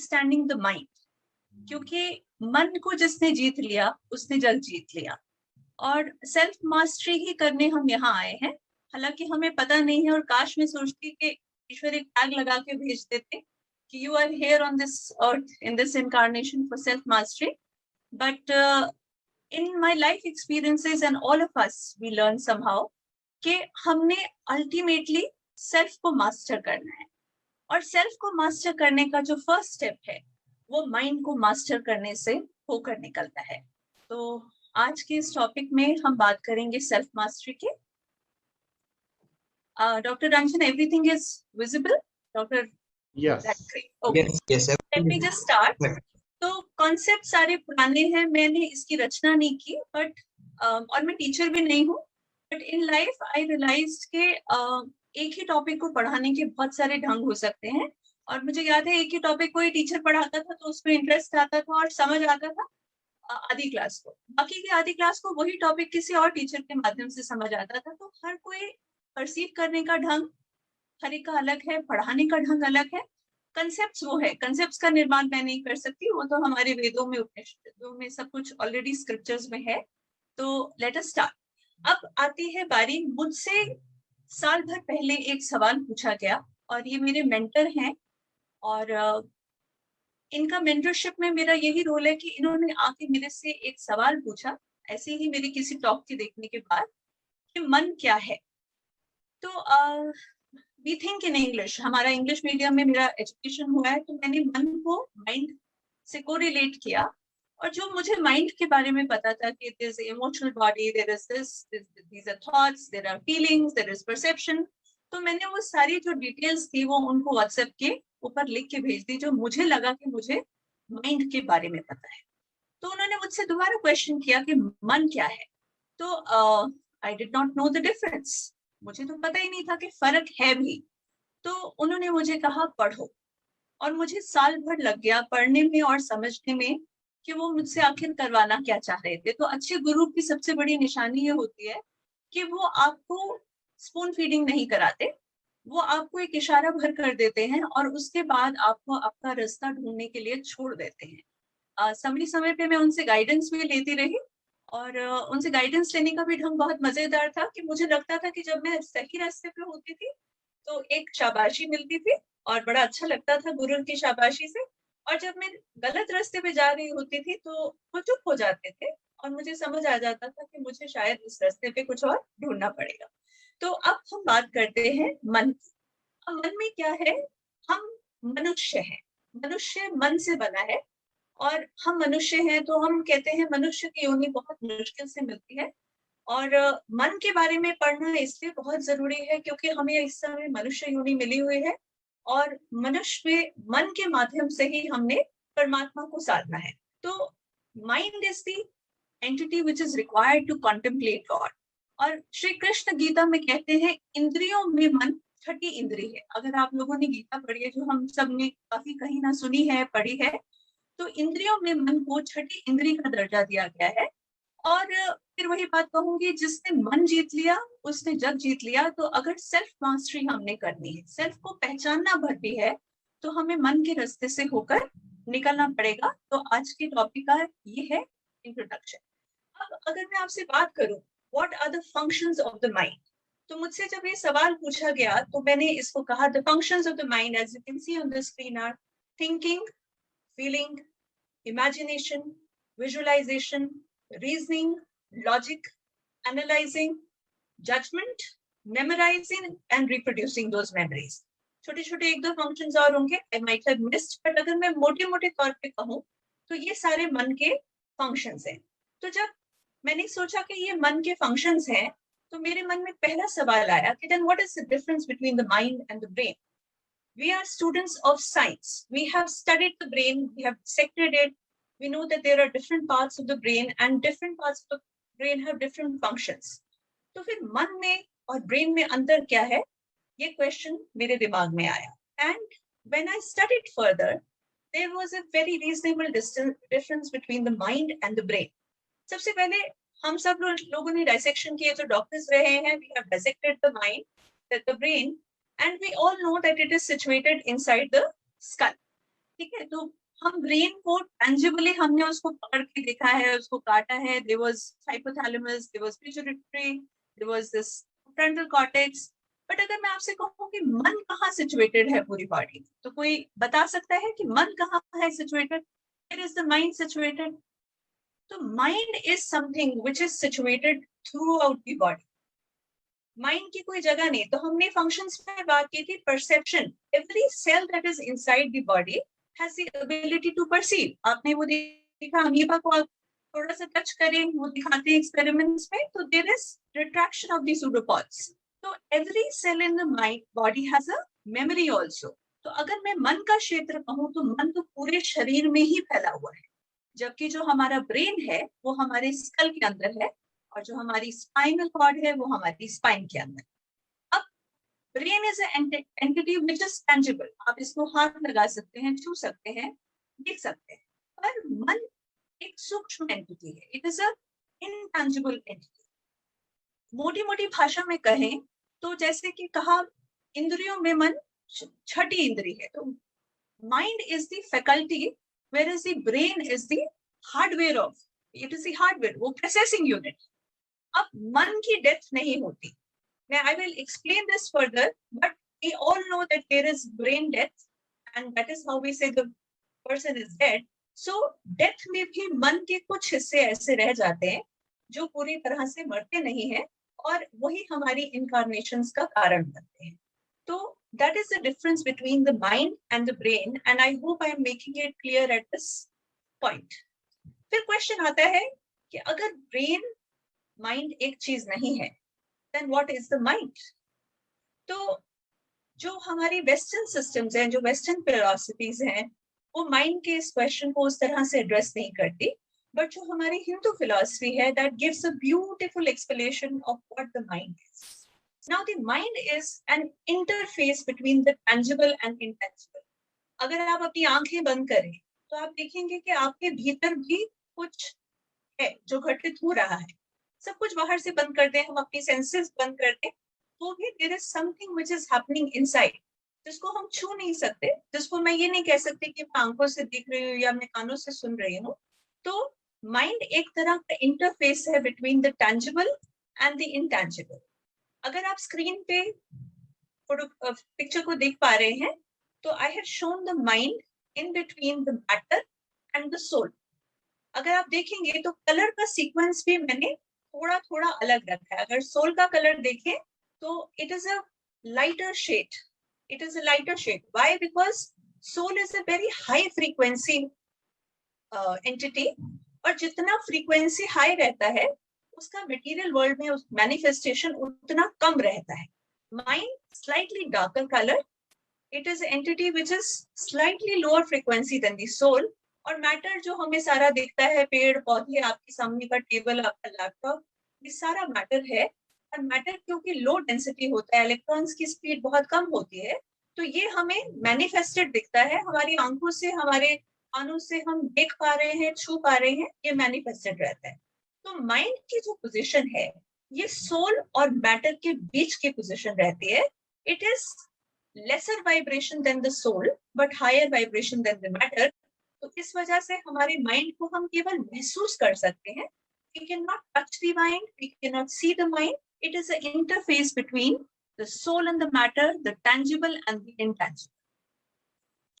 Understanding the mind, क्योंकि मन को जिसने जीत लिया उसने जग जीत लिया। और सेल्फ मास्टरी ही करने हम यहाँ आए हैं। हालांकि हमें पता नहीं है, और काश मैं सोचती कि ईश्वर एक टैग लगा के भेज देते कि you are here on this earth in this incarnation for self mastery. But in my life experiences and all of us we learn somehow कि हमने अल्टीमेटली सेल्फ को मास्टर करना है। और सेल्फ को मास्टर करने का जो फर्स्ट स्टेप है वो माइंड को मास्टर करने से होकर निकलता है। तो आज के इस टॉपिक में हम बात करेंगे सेल्फ मास्टरी के। Doctor Ranjan, everything is visible? Doctor, Yes. that's great. Okay. Yes, Let me just start. तो कॉन्सेप्ट सारे पुराने हैं, मैंने इसकी रचना नहीं की, बट और मैं टीचर भी नहीं हूँ, but in life I realised के एक ही टॉपिक को पढ़ाने के बहुत सारे ढंग हो सकते हैं। और मुझे याद है एक ही टॉपिक कोई टीचर पढ़ाता था तो उसमें इंटरेस्ट आता था और समझ आता था आधी क्लास को, बाकी की आधी क्लास को वही टॉपिक किसी और टीचर के माध्यम से समझ आता था। तो हर कोई परसीव करने का ढंग हर एक का अलग है, पढ़ाने का ढंग अलग है। कंसेप्ट्स वो है, कंसेप्ट्स का निर्माण मैं नहीं कर सकती, वो तो हमारे वेदों में, उपनिषदों में सब कुछ ऑलरेडी स्क्रिप्चर्स में है। तो लेट अस स्टार्ट। अब आती है बारी, मुझसे साल भर पहले एक सवाल पूछा गया, और ये मेरे मेंटर हैं, और इनका मेंटरशिप में मेरा यही रोल है कि इन्होंने आके मेरे से एक सवाल पूछा, ऐसे ही मेरी किसी टॉक के देखने के बाद, कि मन क्या है। तो वी थिंक इन इंग्लिश, हमारा इंग्लिश मीडियम में मेरा एजुकेशन हुआ है, तो मैंने मन को माइंड से कोरिलेट किया। और जो मुझे माइंड के बारे में पता था कि there is emotional body, there is this, these are thoughts, there are feelings, there is perception, तो मैंने वो सारी जो डिटेल्स थी वो उनको व्हाट्सएप के ऊपर लिख के भेज दी, जो मुझे लगा कि मुझे माइंड के बारे में पता है। तो उन्होंने मुझसे दोबारा क्वेश्चन किया कि मन क्या है। तो I did not know the difference, मुझे तो पता ही नहीं था कि फर्क है भी। तो उन्होंने मुझे कहा पढ़ो, और मुझे साल भर लग गया पढ़ने में और समझने में कि वो मुझसे आखिर करवाना क्या चाह रहे थे। तो अच्छे गुरु की सबसे बड़ी निशानी ये होती है कि वो आपको स्पून फीडिंग नहीं कराते, वो आपको एक इशारा भर कर देते हैं और उसके बाद आपको आपका रास्ता ढूंढने के लिए छोड़ देते हैं। समय समय पे मैं उनसे गाइडेंस भी लेती रही, और उनसे गाइडेंस लेने का भी ढंग बहुत मजेदार था कि मुझे लगता था कि जब मैं सही रास्ते पे होती थी तो एक शाबाशी मिलती थी और बड़ा अच्छा लगता था गुरु की शाबाशी से, और जब मैं गलत रास्ते पे जा रही होती थी तो वो चुप हो जाते थे और मुझे समझ आ जाता था कि मुझे शायद इस रास्ते पे कुछ और ढूंढना पड़ेगा। तो अब हम बात करते हैं मन की। अब मन में क्या है? हम मनुष्य हैं, मनुष्य मन से बना है, और हम मनुष्य हैं तो हम कहते हैं मनुष्य की योनि बहुत मुश्किल से मिलती है। और मन के बारे में पढ़ना इसलिए बहुत जरूरी है क्योंकि हमें इस समय मनुष्य योनि मिली हुई है, और मनुष्य में मन के माध्यम से ही हमने परमात्मा को साधना है। तो mind is the entity which is required to contemplate God. और श्री कृष्ण गीता में कहते हैं इंद्रियों में मन छठी इंद्री है। अगर आप लोगों ने गीता पढ़ी है, जो हम सब ने काफी कहीं ना सुनी है, पढ़ी है, तो इंद्रियों में मन को छठी इंद्री का दर्जा दिया गया है। और फिर वही बात कहूंगी, जिसने मन जीत लिया उसने जग जीत लिया। तो अगर सेल्फ मास्टरी हमने करनी है, सेल्फ को पहचानना भर भी है, तो हमें मन के रास्ते से होकर निकलना पड़ेगा। तो आज के टॉपिक का ये है इंट्रोडक्शन। अब अगर मैं आपसे बात करूं what are the functions of the mind, तो मुझसे जब ये सवाल पूछा गया तो मैंने इसको कहा the functions of the mind as you can see on the screen are thinking, feeling, imagination, visualization, reasoning, logic, analyzing, judgment, memorizing and reproducing those memories. छोटे छोटे एक दो फंक्शंस और होंगे, I might have missed, but अगर मैं मोटे मोटे तौर पे कहूँ तो ये सारे मन के फंक्शंस हैं। तो जब मैंने सोचा कि ये मन के फंक्शंस हैं, तो मेरे मन में पहला सवाल आया कि then what is the difference between the mind and the brain? We are students of science. We have studied the brain, we have dissected it. We know that there are different parts of the brain and different parts of the brain have different functions. तो फिर मन में और brain में अंतर क्या है, ये क्वेश्चन मेरे दिमाग में आया. And when I studied further, there was a very reasonable difference between the mind and the brain. सबसे पहले हम सब लोगों ने डिसेक्शन किए, जो डॉक्टर्स रहे हैं, we have dissected the mind, the brain, and we all know that it is situated inside the skull. ठीक है, तो हम ब्रेन को टेंजिबली हमने उसको पकड़ के देखा है, उसको काटा है, there was hypothalamus, there was pituitary, there was this frontal cortex. But अगर मैं आपसे कहूँ कि मन कहाँ सिचुएटेड है पूरी बॉडी में, तो कोई बता सकता है कि मन कहाँ है situated? Where is the mind situated? तो mind is something which is situated throughout the body. Mind की कोई जगह नहीं। तो हमने फंक्शंस में बात की थी perception. Every cell that is inside the body has the ability to perceive. आपने वो देखा, अमीबा को आप थोड़ा सा टच करें, वो दिखाते हैं एक्सपेरिमेंट्स में, तो there is retraction of the pseudopods. तो every cell in the mind body has a memory also. तो अगर मैं मन का क्षेत्र कहूँ तो मन तो पूरे शरीर में ही फैला हुआ है, जबकि जो हमारा ब्रेन है वो हमारे स्कल के अंदर है, और जो हमारी स्पाइनल कॉर्ड है वो हमारी स्पाइन के अंदर। अब brain is entity which is tangible. आप इसको हाथ लगा सकते हैं, छू सकते हैं, देख सकते हैं। पर मन एक सूक्ष्म एंटिटी है, it is a intangible entity. मोटी मोटी भाषा में कहें तो जैसे कि कहा, इंद्रियों में मन छठी इंद्री है, तो mind is the faculty, where is the brain is the hardware of, it is the hardware, वो प्रोसेसिंग यूनिट। अब मन की डेथ नहीं होती। मैं I will explain this further, but we all know that there is brain death, and that is how we say the person is dead. So death में भी मन के कुछ हिस्से ऐसे रह जाते हैं जो पूरी तरह से मरते नहीं है, और वही हमारी इनकारनेशंस का कारण बनते हैं। तो that is the difference between the mind and the brain, and I hope I am making it clear at this point. फिर क्वेश्चन आता है कि अगर ब्रेन माइंड एक चीज नहीं है, then what is the mind? तो जो हमारी वेस्टर्न सिस्टम्स हैं, जो वेस्टर्न फिलॉसफीज हैं, वो माइंड के इस क्वेश्चन को उस तरह से एड्रेस नहीं करती, बट जो हमारी हिंदू फिलॉसफी है, that gives a beautiful explanation of what the mind is. Now the mind is an interface between the tangible and intangible. अगर आप अपनी आंखें बंद करें तो आप देखेंगे कि आपके भीतर भी कुछ है जो घटित हो रहा है। सब कुछ बाहर से बंद कर दें, हम अपनी सेंसेस बंद कर दें, तो भी there is something which is happening inside, जिसको हम छू नहीं सकते, जिसको मैं ये नहीं कह सकती कि मैं आंखों से देख रही हूँ या मैं कानों से सुन रही हूँ। तो माइंड एक तरह का इंटरफेस है between the tangible and the intangible. अगर आप स्क्रीन पे पिक्चर को देख पा रहे हैं, तो I have shown the mind in between the matter and the soul. अगर आप देखेंगे तो कलर का सीक्वेंस भी मैंने थोड़ा थोड़ा अलग रखा है। अगर सोल का कलर देखें तो it is a lighter shade, it is a lighter shade. Why? Because soul is a very high frequency entity, और जितना फ्रीक्वेंसी हाई रहता है उसका मटेरियल वर्ल्ड में मैनिफेस्टेशन उतना कम रहता है। Mind slightly darker colour, it is an entity which is slightly lower frequency than the soul। और मैटर जो हमें सारा दिखता है, पेड़ पौधे, आपके सामने का टेबल, आपका लैपटॉप, ये सारा मैटर है। और मैटर क्योंकि लो डेंसिटी होता है, इलेक्ट्रॉन्स की स्पीड बहुत कम होती है, तो ये हमें मैनिफेस्टेड दिखता है, हमारी आंखों से, हमारे कानों से हम देख पा रहे हैं, छू पा रहे हैं, ये मैनिफेस्टेड रहता है। तो माइंड की जो पोजीशन है, ये सोल और मैटर के बीच की पोजीशन रहती है। It is lesser vibration than the soul but higher vibration than the matter। तो इस वजह से हमारे माइंड को हम केवल महसूस कर सकते हैं। We cannot touch the mind, we cannot see the mind. It is an interface between the soul and the matter, the tangible and the intangible.